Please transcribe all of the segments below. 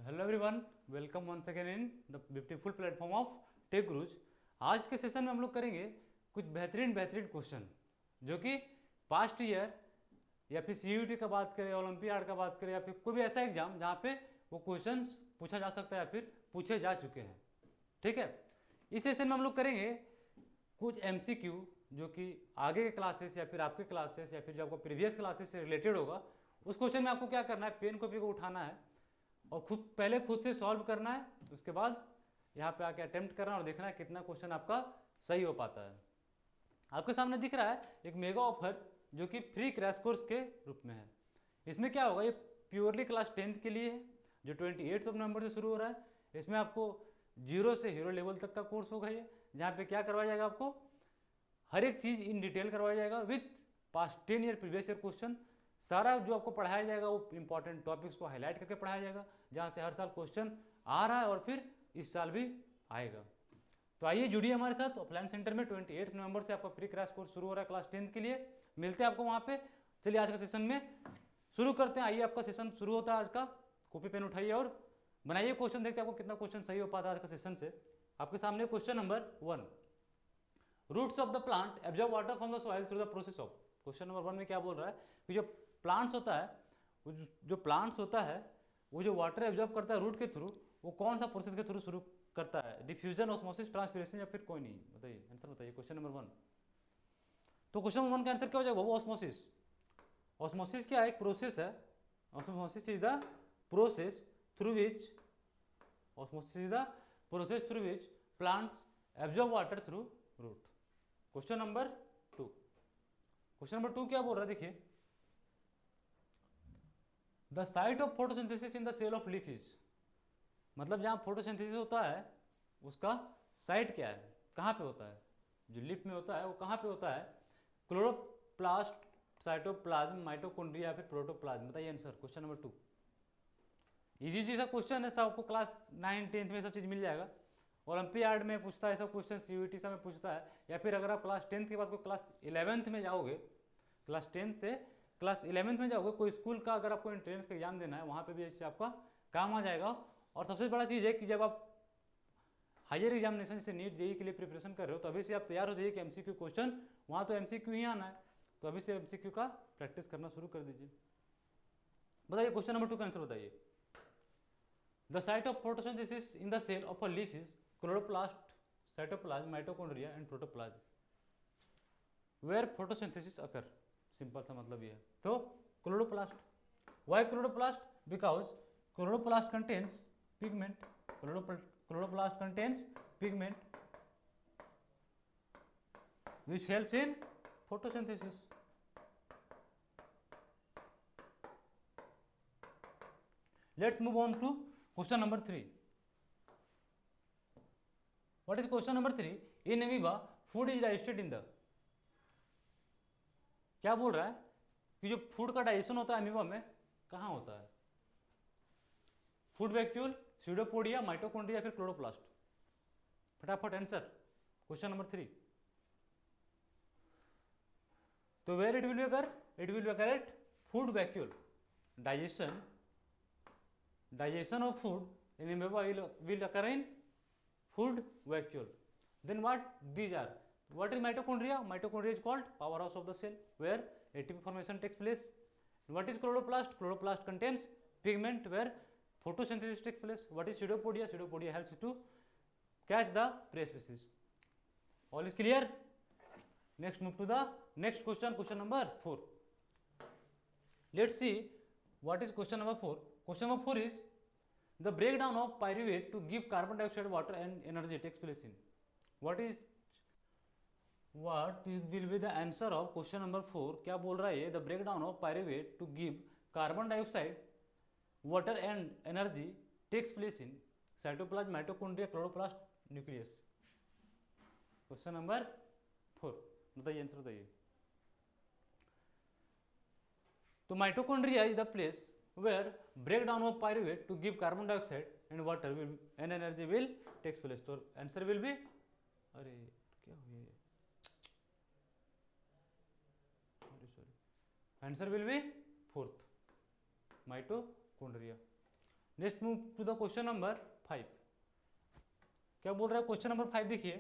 Hello everyone, welcome once again in the beautiful platform of tech gurus. आज के session में हम लोग करेंगे कुछ बेहतरीन क्वेश्चन जो कि पास्ट ईयर या फिर सीयूटी का बात करें, ओलंपियाड का बात करें, या फिर कोई भी ऐसा एग्जाम जहाँ पे वो क्वेश्चंस पूछा जा सकता है या फिर पूछे जा चुके हैं। ठीक है, इस सेशन में हम लोग करेंगे कुछ एमसीक्यू जो कि आगे के क्लासेस या फिर आपके क्लासेस या फिर जो आपको प्रीवियस क्लासेस से रिलेटेड होगा। उस क्वेश्चन में आपको क्या करना है, पेन कॉपी को उठाना है और खुद से सॉल्व करना है। उसके बाद यहाँ पे आके अटेम्प्ट करना और देखना है कितना क्वेश्चन आपका सही हो पाता है। आपके सामने दिख रहा है एक मेगा ऑफर जो कि फ्री क्रैश कोर्स के रूप में है। इसमें क्या होगा, ये प्योरली क्लास 10th के लिए है जो 28 नवंबर से शुरू हो रहा है। इसमें आपको जीरो से हीरो लेवल तक का कोर्स होगा ये, जहाँ पे क्या करवाया जाएगा, आपको हर एक चीज़ इन डिटेल करवाया जाएगा with past 10 year previous year question. सारा जो आपको पढ़ाया जाएगा वो इंपॉर्टेंट टॉपिक्स को हाईलाइट करके पढ़ाया जाएगा, जहाँ से हर साल क्वेश्चन आ रहा है और फिर इस साल भी आएगा। तो आइए जुड़िए हमारे साथ ऑफलाइन सेंटर में। 28 नवंबर से आपका फ्री क्रैश कोर्स शुरू हो रहा है क्लास 10th के लिए। मिलते हैं आपको वहाँ पे। चलिए आज का सेशन में शुरू करते हैं। आइए, आपका सेशन शुरू होता है आज का। कॉपी पेन उठाइए और बनाइए क्वेश्चन, देखते हैं आपको कितना क्वेश्चन सही हो पाता है आज का सेशन से। आपके सामने question number 1, roots of the plant absorb water from the soil through the process of. Question number 1 में क्या बोल रहा है कि जो प्लांट्स होता है, वो जो प्लांट्स होता है वो जो वाटर एब्जॉर्ब करता है रूट के थ्रू, वो कौन सा प्रोसेस के थ्रू शुरू करता है? डिफ्यूजन, ऑस्मोसिस, ट्रांसपिरेशन या फिर कोई नहीं? बताइए, आंसर बताइए क्वेश्चन नंबर 1। तो क्वेश्चन नंबर 1 का आंसर क्या हो जाएगा? वो ऑस्मोसिस। ऑस्मोसिस क्या है? एक प्रोसेस है। Osmosis is the process through which plants absorb water through root. Question number 2। Question number 2 क्या बोल रहा है, देखिए, the site of photosynthesis in the cell of leaf is. मतलब जहाँ फोटोसिंथेसिस होता है उसका साइट क्या है, कहाँ पे होता है? जो लीफ में होता है वो कहाँ पे होता है? क्लोरोप्लास्ट, साइटोप्लाज्म, माइटोकॉन्ड्रिया या फिर प्रोटोप्लाज्म? बताइए आंसर क्वेश्चन नंबर 2। इजी जी सा क्वेश्चन है, सब आपको क्लास 9 10th में सब चीज़ मिल जाएगा। ओलंपियाड में पूछता है सब क्वेश्चन, सीयूटी सब में पूछता है, या फिर अगर आप क्लास 10th के बाद कोई क्लास 11th में जाओगे, क्लास 10th से क्लास 11th में जाओगे, कोई स्कूल का अगर आपको एंट्रेंस का एग्जाम देना है, वहाँ पे भी ये आपका काम आ जाएगा। और सबसे बड़ा चीज़ है कि जब आप हायर एग्जामिनेशन से नीट जेई के लिए प्रिपरेशन कर रहे हो तो अभी से आप तैयार हो जाइए कि एमसीक्यू क्वेश्चन वहाँ तो एमसीक्यू ही आना है, तो अभी से एमसीक्यू का प्रैक्टिस करना शुरू कर दीजिए। बताइए क्वेश्चन नंबर 2 का आंसर बताइए। The site of photosynthesis in the cell of a leaf is chloroplast, cytoplasm, mitochondria and protoplasm. Where photosynthesis occur. Simple सा मतलब ये है। तो chloroplast. Why chloroplast? Because chloroplast contains pigment. Chloroplast contains pigment which helps in photosynthesis. Let's move on to question number 3. What is question number 3? In amoeba, food is digested in the। क्या बोल रहा है कि जो food का digestion होता है amoeba में कहाँ होता है? फूड वैक्यूल, सीडोपोडिया, माइटोकॉन्ड्रिया या फिर क्लोरोप्लास्ट? फटाफट आंसर क्वेश्चन नंबर 3। तो where it will be occur? It will be occur at food vacuole. Digestion of food in amoeba will occur in food vacuole. Then what these are? What is mitochondria? Mitochondria is called powerhouse of the cell where ATP formation takes place. What is chloroplast? Chloroplast contains pigment where photosynthesis takes place. What is pseudopodia? Pseudopodia helps to catch the prey species. All is clear? Next move to the next question, question number 4. Let's see what is question number 4. Question number 4 is the breakdown of pyruvate to give carbon dioxide, water and energy takes place in। what is will be the answer of question number 4? क्या बोल रहा है ये? the breakdown of pyruvate to give carbon dioxide, water and energy takes place in cytoplasm, mitochondria, chloroplast, nucleus। Question number 4 बताइए, answer बताइए। तो mitochondria is the place where breakdown of pyruvate to give carbon dioxide and water will and energy will takes place। तो answer will be, अरे क्या हो गया, sorry, answer will be 4th, mitochondria. Next move to the question number 5। क्या बोल रहा है question number 5? देखिए,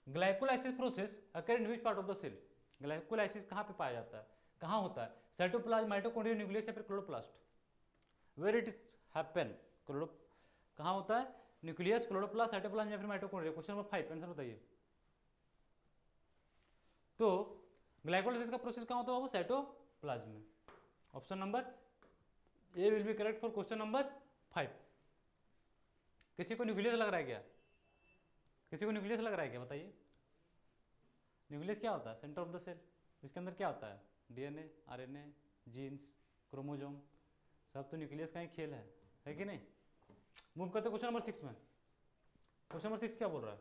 glycolysis process occur in which part of the cell. Glycolysis कहाँ पे पाया जाता है, कहाँ होता है? साइटोप्लाज्म, माइटोकॉन्ड्रिया, न्यूक्लियस या फिर chloroplast? Where it is happen? Chloro कहाँ होता है? न्यूक्लियस, क्लोरोप्लास्ट, साइटोप्लाज्म या फिर माइटोकॉन्ड्रिया? क्वेश्चन नंबर 5, आंसर बताइए। तो ग्लाइकोलाइसिस का प्रोसेस कहाँ होता है बाबू? साइटोप्लाज्म में। Option number A will be correct for question number 5। किसी को न्यूक्लियस लग रहा है क्या? किसी को न्यूक्लियस लग रहा है क्या? बताइए। न्यूक्लियस क्या होता है? Centre of the cell. इसके अंदर क्या होता है? डीएनए, आरएनए, जीन्स, क्रोमोजोम, सब तो न्यूक्लियस का ही खेल है कि नहीं? मूव करते क्वेश्चन नंबर 6 में। क्वेश्चन नंबर 6 क्या बोल रहा है?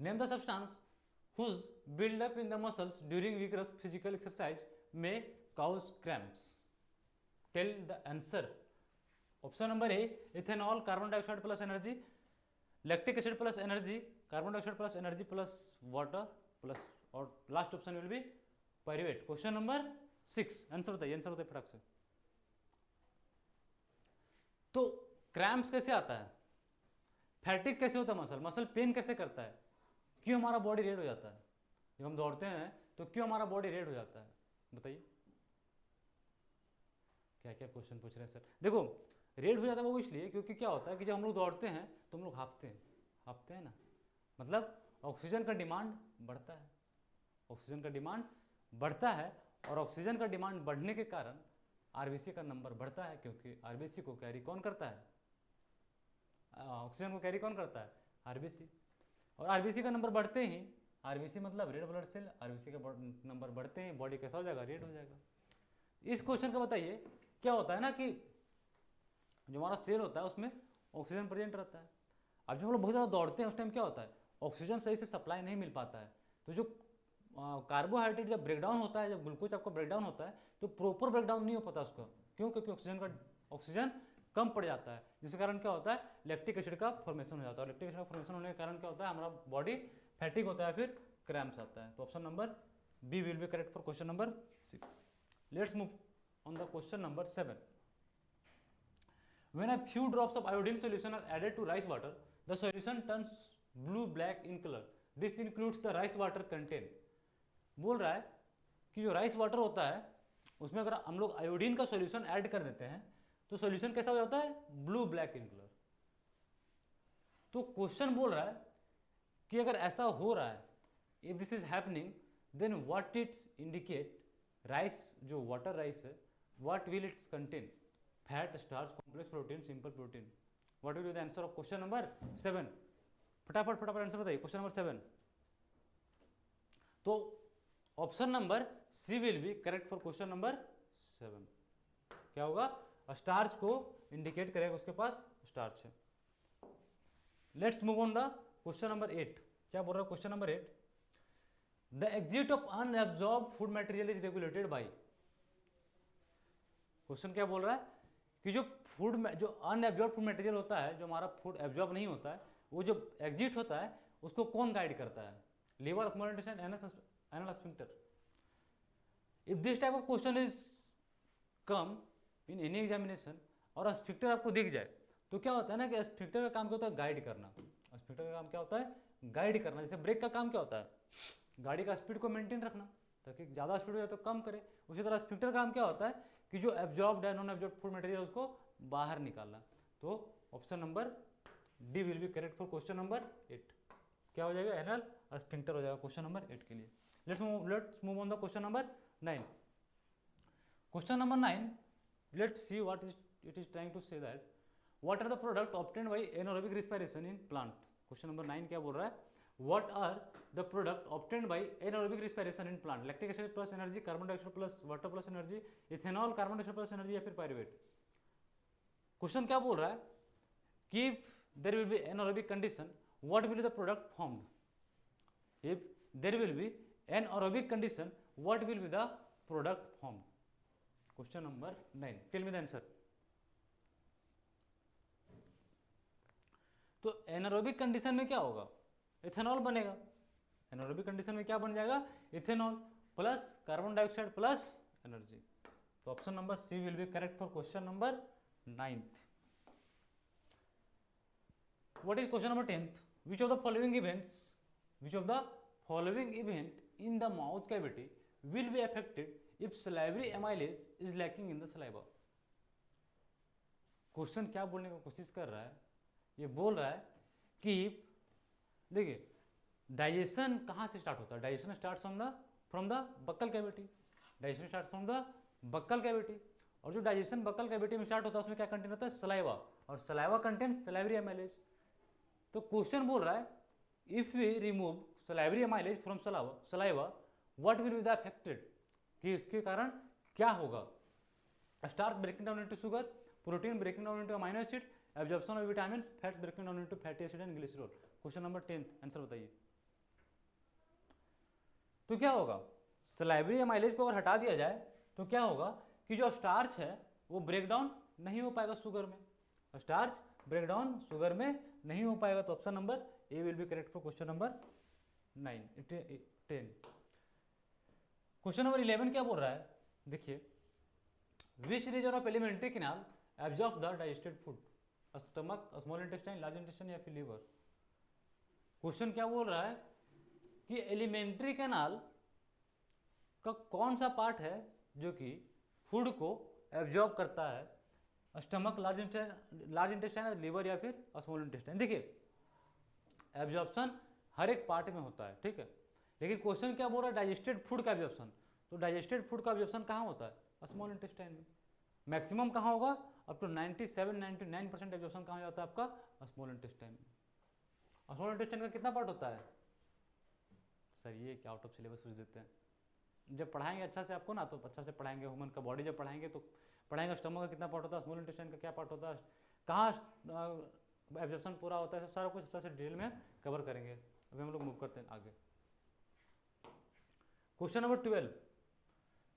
Name the substance whose build up in the muscles during vigorous physical exercise may cause cramps. Tell the answer. Option number A ethanol, carbon dioxide plus energy, lactic acid plus energy, carbon dioxide plus energy plus water plus, और last option will be pyruvate. Question number 6, answer बताइए, answer बताइए फटाक से। तो cramps कैसे आता है? फैटिक कैसे होता है? मसल पेन कैसे करता है? क्यों हमारा बॉडी रेड हो जाता है जब हम दौड़ते हैं? तो क्यों हमारा बॉडी रेड हो जाता है? बताइए। क्या क्या क्वेश्चन पूछ रहे हैं सर? देखो, रेड हो जाता है वो इसलिए क्योंकि क्या होता है कि जब हम लोग दौड़ते हैं तो हम लोग हाँफते हैं ना, मतलब ऑक्सीजन का डिमांड बढ़ता है। ऑक्सीजन का डिमांड बढ़ता है और ऑक्सीजन का डिमांड बढ़ने के कारण आरबीसी का नंबर बढ़ता है, क्योंकि आरबीसी को कैरी कौन करता है? ऑक्सीजन को कैरी कौन करता है? आरबीसी। और आरबीसी का नंबर बढ़ते ही, आरबीसी मतलब रेड ब्लड सेल, आरबीसी का नंबर बढ़ते ही बॉडी कैसा हो जाएगा? रेड हो जाएगा। इस क्वेश्चन का बताइए, क्या होता है ना कि जो हमारा सेल होता है उसमें ऑक्सीजन प्रेजेंट रहता है। अब जब हम लोग बहुत ज़्यादा दौड़ते हैं उस टाइम क्या होता है? ऑक्सीजन सही से सप्लाई नहीं मिल पाता है। तो जो कार्बोहाइड्रेट जब ब्रेकडाउन होता है, जब ग्लूकोज आपका ब्रेकडाउन होता है तो प्रॉपर ब्रेकडाउन नहीं हो पाता उसका। क्यों? क्योंकि ऑक्सीजन कम पड़ जाता है, जिसके कारण क्या होता है? लैक्टिक एसिड का फॉर्मेशन हो जाता है। और लैक्टिक एसिड का फॉर्मेशन होने के कारण क्या होता है? हमारा बॉडी फैटिक होता है, फिर क्रैम्प्स आता है। तो option number B will be correct for question number 6। Let's move on the question number 7। When a few drops of iodine solution are added to rice water, the solution turns blue-black in color. This includes the rice water content. बोल रहा है कि जो rice water होता है उसमें अगर हम लोग आयोडीन का सॉल्यूशन ऐड कर देते हैं तो सॉल्यूशन कैसा हो जाता है? Blue black in colour. तो क्वेश्चन बोल रहा है कि अगर ऐसा हो रहा है, if this is happening, then what it's indicate? Rice जो वाटर राइस है, what will it's contain? Fat, starch, complex protein, simple protein? What will be the answer of question number 7? फटाफट आंसर बताइए क्वेश्चन नंबर 7। तो option number C will be correct for question number 7। क्या होगा? Starch को indicate करेगा, उसके पास starch है। Let's move on the question number 8। क्या बोल रहा है question number 8? The exit of unabsorbed food material is regulated by. Question क्या बोल रहा है कि जो अनएब्जॉर्ब फूड मटेरियल होता है, जो हमारा फूड एब्जॉर्ब नहीं होता है, वो जो एग्जिट होता है उसको कौन गाइड करता है? Liver, small intestine, anal sphincter? If this type of question is come in any examination और स्फिंक्टर आपको दिख जाए तो क्या होता है ना कि स्फिंक्टर का काम क्या होता है? गाइड करना। स्फिंक्टर का काम क्या होता है? गाइड करना। जैसे ब्रेक का काम क्या होता है? गाड़ी का स्पीड को मेंटेन रखना ताकि ज़्यादा स्पीड हो जाए तो कम करे। उसी तरह स्फिंक्टर का काम क्या होता है कि जो एब्जॉर्ब्ड है, नॉन एब्जॉर्ब्ड फूड मटेरियल उसको बाहर निकालना। तो option number D will be correct for question number 8। क्या हो जाएगा? एनल और स्फिंक्टर हो जाएगा क्वेश्चन नंबर 8 के लिए। Let's move on the question number 9। Question number 9, let's see what it is trying to say that what are the product obtained by anaerobic respiration in plant? Question number 9 क्या बोल रहा है? what are the product obtained by anaerobic respiration in plant? lactic acid plus energy, carbon dioxide plus water plus energy, ethanol, carbon dioxide plus energy या फिर pyruvate? Question क्या बोल रहा है कि there will be anaerobic condition, what will be the product formed? if there will be anaerobic condition, what will be the product formed? Question number 9, tell me the answer. तो anaerobic condition में क्या होगा? Ethanol बनेगा। Anaerobic condition में क्या बन जाएगा? Ethanol plus carbon dioxide plus energy. तो option number C will be correct for question number 9th. What is question number 10th? Which of the following events in the mouth cavity will be affected if salivary amylase is lacking in the saliva? Question क्या बोलने की कोशिश कर रहा है, ये बोल रहा है कि देखिए डाइजेशन कहाँ से स्टार्ट होता है, digestion starts from the buccal cavity, digestion start from the buccal cavity, और जो डाइजेशन बक्कल कैविटी में स्टार्ट होता है उसमें क्या कंटेन होता है, सलाइवा, और सलाइवा कंटेन्स सलाइवरी एमाइलेज। तो क्वेश्चन बोल रहा है if we remove salivary amylase from saliva what will be the affected, कि इसके कारण क्या होगा, starch breaking down into sugar, protein breaking down into amino acid, absorption of vitamin, fats breaking down into fatty acid and glycerol. Question number 10 answer बताइए। तो क्या होगा, salivary amylase को अगर हटा दिया जाए तो क्या होगा कि जो स्टार्च है वो ब्रेक डाउन नहीं हो पाएगा शुगर में, स्टार्च ब्रेक डाउन शुगर में नहीं हो पाएगा। तो option number A will be correct for question number 10। Question number 11 क्या बोल रहा है, देखिए which region of alimentary canal absorbs the digested food, stomach, small intestine, large intestine या फिर लीवर। क्वेश्चन क्या बोल रहा है कि एलिमेंट्री कैनाल का कौन सा पार्ट है जो कि फूड को एब्जॉर्ब करता है, स्टमक, लार्ज इंटेस्टाइन, लीवर या फिर स्मॉल इंटेस्टाइन। देखिए एब्जॉर्प्शन हर एक पार्ट में होता है, ठीक है, लेकिन क्वेश्चन क्या बोल रहा है, डाइजेस्टेड फूड का एब्जॉर्प्शन। तो डाइजेस्टेड फूड का एब्जॉर्प्शन कहाँ होता है, स्मॉल इंटेस्टाइन में। मैक्सिमम कहाँ होगा, अप टू 97-99% एब्जॉर्प्शन कहाँ हो जाता है आपका, स्मॉल इंटेस्टाइन में। स्मॉल इंटेस्टाइन का कितना पार्ट होता है, सर ये क्या आउट ऑफ सिलेबस पूछ देते हैं। जब पढ़ाएंगे अच्छा से आपको ना, तो अच्छा से पढ़ाएंगे, ह्यूमन का बॉडी जब पढ़ाएंगे तो पढ़ाएंगे स्टमक का कितना पार्ट होता है, स्मॉल इंटेस्टाइन का क्या पार्ट होता है, कहाँ एब्जॉर्प्शन पूरा होता है, सारा कुछ अच्छा से डिटेल में कवर करेंगे। अभी हम लोग मूव करते हैं आगे। Question number 12,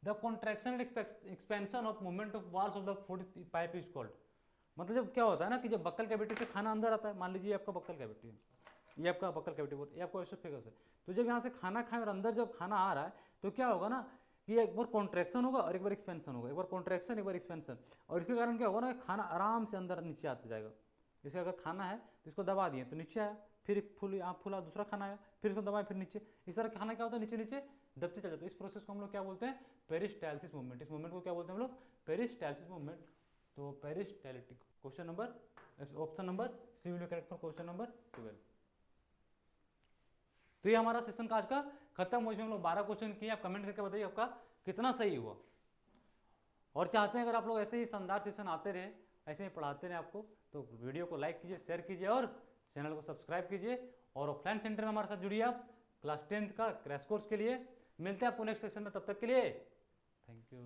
the contraction and expansion of movement of walls of the food pipe is called. मतलब जब क्या होता है ना कि जब बक्कल कैविटी से खाना अंदर आता है, मान लीजिए आपका बक्कल कैविटी है, ये आपका बक्कल कैविटी बोल, ये आपका एसोफेगस है, तो जब यहाँ से खाना खाएं और अंदर जब खाना आ रहा है तो क्या होगा ना कि एक बार कॉन्ट्रैक्शन होगा और एक बार एक्सपेंशन होगा, एक बार कॉन्ट्रैक्शन एक बार एक्सपेंशन, और इसके कारण क्या होगा ना खाना आराम से अंदर नीचे आता जाएगा। जैसे अगर खाना है तो इसको दबा दिए तो नीचे आया, फिर फूल यहाँ फूला, दूसरा खाना आया, फिर इसको दबाए फिर नीचे, इस तरह खाना क्या होता है नीचे नीचे दबते चल जाता है। इस प्रोसेस को हम लोग क्या बोलते हैं, पेरिस्टालसिस मूवमेंट। इस मूवमेंट को क्या बोलते हैं हम लोग, पेरिस्टालसिस मूवमेंट। तो peristaltic. Question number option number C will be correct for question number 12। तो ये हमारा सेशन का आज का खत्म हुआ। इसमें हम लोग 12 क्वेश्चन किए। आप कमेंट करके बताइए आपका कितना सही हुआ, और चाहते हैं अगर आप लोग ऐसे ही शानदार सेशन आते रहे, ऐसे ही पढ़ाते रहे आपको, तो वीडियो को लाइक कीजिए, शेयर कीजिए और चैनल को सब्सक्राइब कीजिए। और ऑफलाइन सेंटर में हमारे साथ जुड़िए आप क्लास 10th का क्रैश कोर्स के लिए। मिलते हैं आपको नेक्स्ट सेशन में, तब तक के लिए थैंक यू।